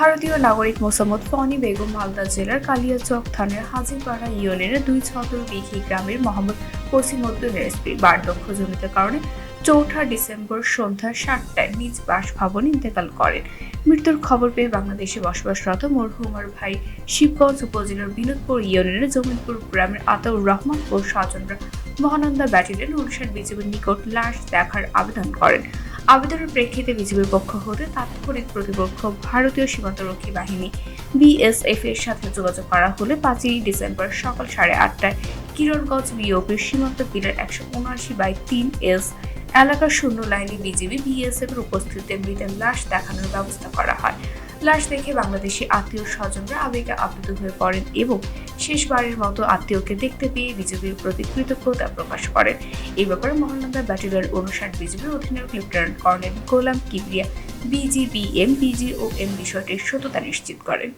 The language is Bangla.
ভারতীয় নাগরিক মোসাম্মদ ফনি বেগম মালদা জেলার কালিয়াচক থানার হাজিপাড়া ইউনিয়নের 2 ছতরবিঘি গ্রামের মোহাম্মদ কসিমউদ্দিনের স্ত্রী বার্ধক্য জনিত কারণে 4 ডিসেম্বর সন্ধ্যা 7টায় নিজ বাসভবনে ইন্তেকাল করেন। মৃত্যুর খবর পেয়ে বাংলাদেশে বসবাসরত মরহুমার ভাই শিবগঞ্জ উপজেলার বিনোদপুর ইউনিয়নের জমিনপুর গ্রামের আতাউর রহমান ও স্বজনরা মহানন্দা ব্যাটালিয়ন অনুষ্ঠান বিজিবির নিকট লাশ দেখার আবেদন করেন। আবেদনের প্রেক্ষিতে বিজিবির পক্ষ হতে তাৎক্ষণিক প্রতিপক্ষ ভারতীয় সীমান্তরক্ষী বাহিনী বিএসএফ এর সাথে যোগাযোগ করা হলে 5 ডিসেম্বর সকাল 8:30টায় কিরণগঞ্জ বিওপির সীমান্ত পিলার 179/3 এলাকার শূন্য লাইনে বিজিবি বিএসএফ এর উপস্থিতিতে মৃতের লাশ দেখানোর ব্যবস্থা করা হয়। লাশ দেখে বাংলাদেশি আত্মীয় স্বজনরা আবেগে আপ্লুত হয়ে পড়েন এবং শেষবারের মতো আত্মীয়কে দেখতে পেয়ে বিজিবির প্রতি কৃতজ্ঞতা প্রকাশ করেন। এই ব্যাপারে মহানন্দা ব্যাটালিয়ন 59 বিজিবির অধিনায়ক লেফটেন্যান্ট কর্নেল গোলাম কিবরিয়া বিজিবিএম বিষয়টির সত্যতা নিশ্চিত করেন।